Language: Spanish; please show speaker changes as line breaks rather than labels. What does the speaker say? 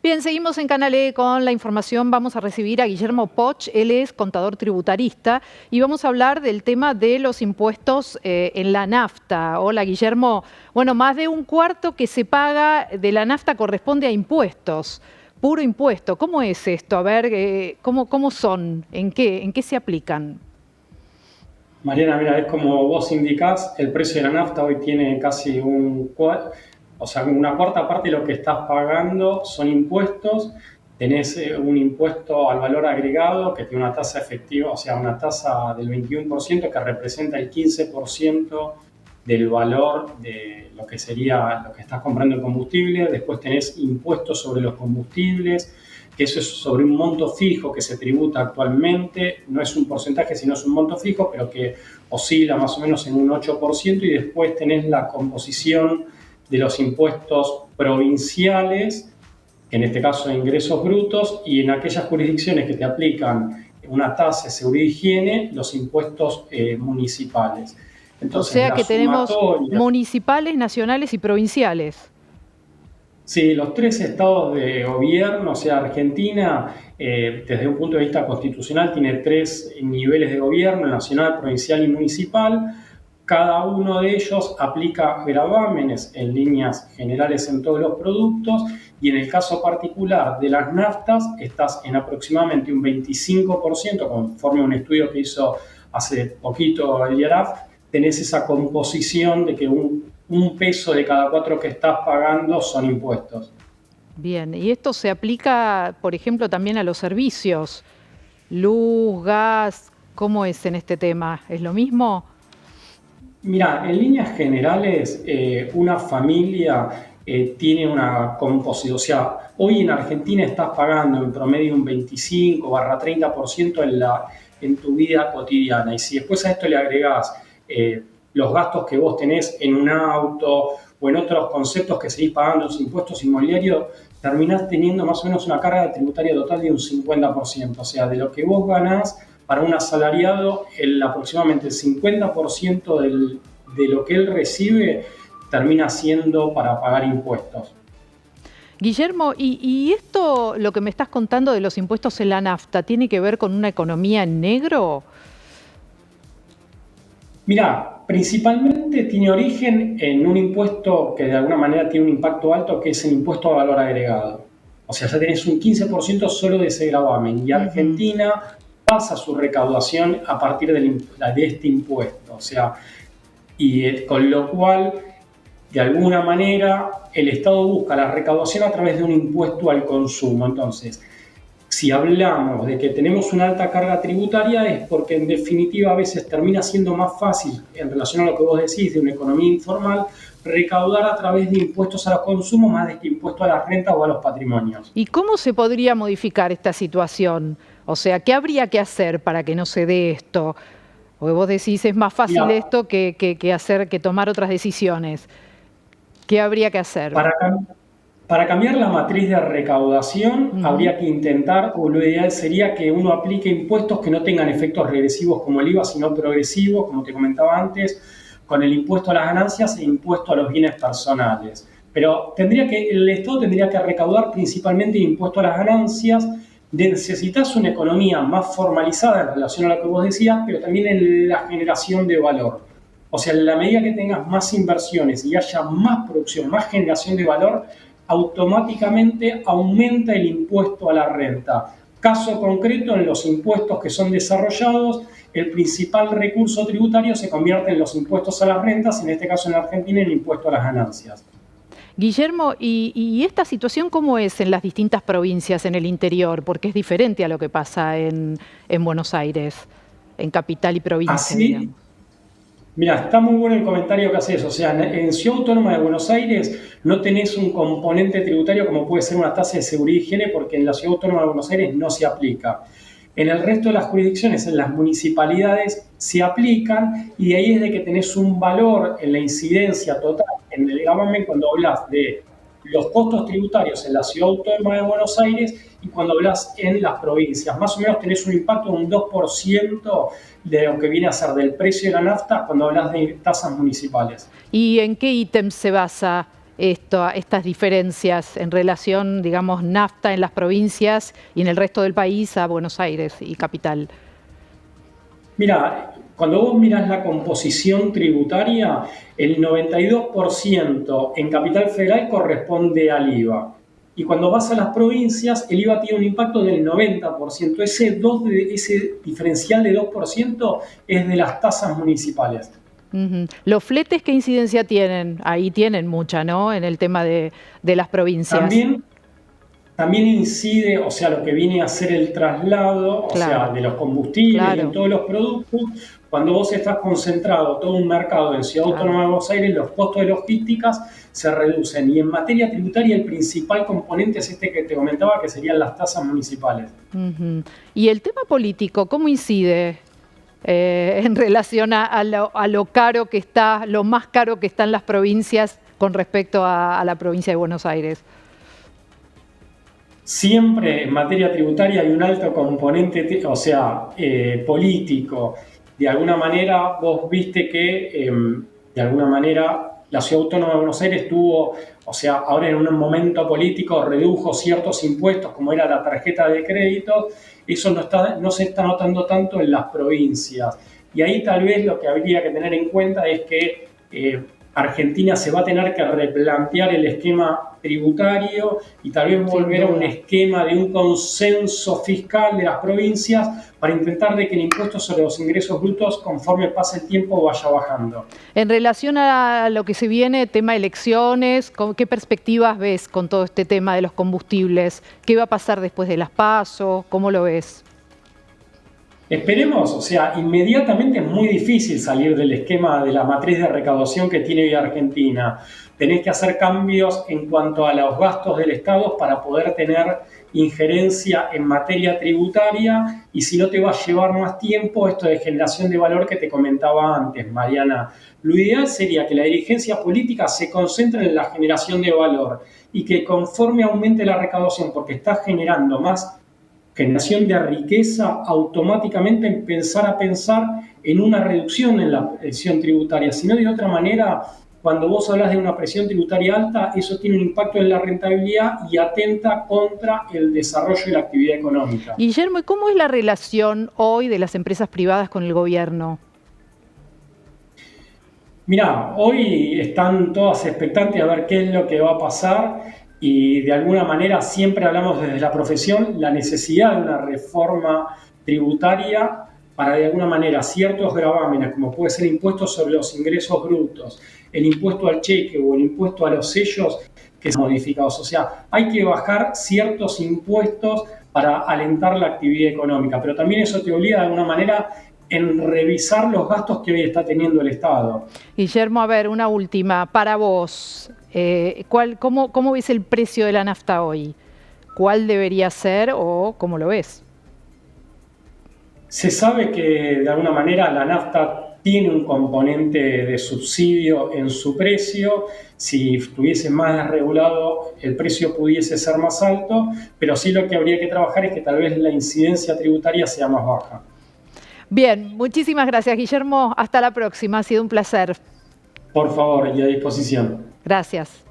Bien, seguimos en Canal E con la información. Vamos a recibir a Guillermo Poch, él es contador tributarista y vamos a hablar del tema de los impuestos en la nafta. Hola, Guillermo. Bueno, más de un cuarto que se paga de la nafta corresponde a impuestos, puro impuesto. ¿Cómo es esto? A ver, ¿cómo son? ¿En qué se aplican?
Mariana, mira, es como vos indicás, el precio de la nafta hoy tiene casi una cuarta parte de lo que estás pagando son impuestos. Tenés un impuesto al valor agregado que tiene una tasa efectiva, o sea, una tasa del 21% que representa el 15% del valor de lo que sería lo que estás comprando en combustible. Después tenés impuestos sobre los combustibles, que eso es sobre un monto fijo que se tributa actualmente, no es un porcentaje, sino es un monto fijo, pero que oscila más o menos en un 8%, y después tenés la composición de los impuestos provinciales, que en este caso ingresos brutos, y en aquellas jurisdicciones que te aplican una tasa de seguridad y higiene, los impuestos municipales.
O
Entonces,
sea
la
que tenemos
sumatoria.
municipales, nacionales y provinciales.
Sí, los tres estados de gobierno, o sea, Argentina, desde un punto de vista constitucional, tiene tres niveles de gobierno: nacional, provincial y municipal. Cada uno de ellos aplica gravámenes en líneas generales en todos los productos, y en el caso particular de las naftas estás en aproximadamente un 25%, conforme a un estudio que hizo hace poquito el IARAF. Tenés esa composición de que un peso de cada cuatro que estás pagando son impuestos.
Bien, y esto se aplica, por ejemplo, también a los servicios, luz, gas. ¿Cómo es en este tema? ¿Es lo mismo?
Mira, en líneas generales, una familia tiene una composición, o sea, hoy en Argentina estás pagando en promedio un 25-30% en tu vida cotidiana, y si después a esto le agregás los gastos que vos tenés en un auto o en otros conceptos que seguís pagando, los impuestos inmobiliarios, terminás teniendo más o menos una carga tributaria total de un 50%, o sea, de lo que vos ganás para un asalariado, aproximadamente el 50% de lo que él recibe termina siendo para pagar impuestos.
Guillermo, ¿y esto, lo que me estás contando de los impuestos en la nafta, tiene que ver con una economía en negro?
Mira, principalmente tiene origen en un impuesto que de alguna manera tiene un impacto alto, que es el impuesto a valor agregado. O sea, ya tenés un 15% solo de ese gravamen, y
Ujú.
Argentina pasa su recaudación a partir de este impuesto. O sea, con lo cual, de alguna manera, el Estado busca la recaudación a través de un impuesto al consumo. Entonces, si hablamos de que tenemos una alta carga tributaria, es porque en definitiva a veces termina siendo más fácil, en relación a lo que vos decís de una economía informal, recaudar a través de impuestos a los consumos más de que impuestos a las rentas o a los patrimonios.
¿Y cómo se podría modificar esta situación? O sea, ¿qué habría que hacer para que no se dé esto? Porque vos decís, es más fácil
Mira,
esto que tomar otras decisiones. ¿Qué habría que hacer?
para, para cambiar la matriz de recaudación
Ujú.
habría que intentar, o lo ideal sería que uno aplique impuestos que no tengan efectos regresivos como el IVA, sino progresivos, como te comentaba antes, con el impuesto a las ganancias e impuesto a los bienes personales. Pero el Estado tendría que recaudar principalmente impuesto a las ganancias. Necesitas una economía más formalizada en relación a lo que vos decías, pero también en la generación de valor. O sea, en la medida que tengas más inversiones y haya más producción, más generación de valor, automáticamente aumenta el impuesto a la renta. Caso concreto, en los impuestos que son desarrollados, el principal recurso tributario se convierte en los impuestos a las rentas, en este caso en Argentina, en el impuesto a las ganancias.
Guillermo, ¿y esta situación cómo es en las distintas provincias en el interior? Porque es diferente a lo que pasa en Buenos Aires, en capital y provincia,
Así,
digamos.
mira, está muy bueno el comentario que haces. O sea, en Ciudad Autónoma de Buenos Aires no tenés un componente tributario como puede ser una tasa de seguridad y higiene, porque en la Ciudad Autónoma de Buenos Aires no se aplica. En el resto de las jurisdicciones, en las municipalidades, se aplican, y de ahí es de que tenés un valor en la incidencia total en el gravamen cuando hablas de los costos tributarios en la Ciudad Autónoma de Buenos Aires y cuando hablas en las provincias. Más o menos tenés un impacto de un 2% de lo que viene a ser del precio de la nafta cuando hablas de tasas municipales.
¿Y en qué ítems se basa estas diferencias en relación, digamos, nafta en las provincias y en el resto del país a Buenos Aires y capital?
Mira, cuando vos mirás la composición tributaria, el 92% en Capital Federal corresponde al IVA. Y cuando vas a las provincias, el IVA tiene un impacto del 90%. Ese diferencial de 2% es de las tasas municipales.
¿Los fletes qué incidencia tienen? Ahí tienen mucha, ¿no? En el tema de las provincias.
También incide, o sea, lo que viene a ser el traslado, o sea, de los combustibles y en todos los productos. Cuando vos estás concentrado todo un mercado en Ciudad Autónoma de Buenos Aires, los costos de logísticas se reducen. Y en materia tributaria, el principal componente es este que te comentaba, que serían las tasas municipales.
¿Y el tema político, cómo incide en relación a lo caro que está, lo más caro que están las provincias con respecto a la provincia de Buenos Aires?
Siempre en materia tributaria hay un alto componente, o sea, político. De alguna manera, vos viste que, de alguna manera, la Ciudad Autónoma de Buenos Aires tuvo, o sea, ahora en un momento político redujo ciertos impuestos, como era la tarjeta de crédito. Eso no se está notando tanto en las provincias. Y ahí tal vez lo que habría que tener en cuenta es que Argentina se va a tener que replantear el esquema tributario y tal vez volver a un esquema de un consenso fiscal de las provincias para intentar de que el impuesto sobre los ingresos brutos, conforme pase el tiempo, vaya bajando.
En relación a lo que se viene, tema elecciones, ¿qué perspectivas ves con todo este tema de los combustibles? ¿Qué va a pasar después de las PASO? ¿Cómo lo ves?
Esperemos, o sea, inmediatamente es muy difícil salir del esquema de la matriz de recaudación que tiene hoy Argentina. Tenés que hacer cambios en cuanto a los gastos del Estado para poder tener injerencia en materia tributaria, y si no te va a llevar más tiempo esto de generación de valor que te comentaba antes, Mariana. Lo ideal sería que la dirigencia política se concentre en la generación de valor y que conforme aumente la recaudación, porque está generando más generación de riqueza, automáticamente empezar a pensar en una reducción en la presión tributaria. Si no, de otra manera, cuando vos hablas de una presión tributaria alta, eso tiene un impacto en la rentabilidad y atenta contra el desarrollo y la actividad económica.
Guillermo, ¿y cómo es la relación hoy de las empresas privadas con el gobierno?
Mirá, hoy están todas expectantes a ver qué es lo que va a pasar. Y de alguna manera siempre hablamos desde la profesión la necesidad de una reforma tributaria para de alguna manera ciertos gravámenes, como puede ser el impuesto sobre los ingresos brutos, el impuesto al cheque o el impuesto a los sellos, que sean modificados. O sea, hay que bajar ciertos impuestos para alentar la actividad económica, pero también eso te obliga de alguna manera en revisar los gastos que hoy está teniendo el Estado.
Guillermo, a ver, una última. Para vos, ¿cómo ves el precio de la nafta hoy? ¿Cuál debería ser o cómo lo ves?
Se sabe que de alguna manera la nafta tiene un componente de subsidio en su precio. Si estuviese más desregulado, el precio pudiese ser más alto, pero sí lo que habría que trabajar es que tal vez la incidencia tributaria sea más baja.
Bien, muchísimas gracias, Guillermo. Hasta la próxima. Ha sido un placer.
Por favor, y a disposición.
Gracias.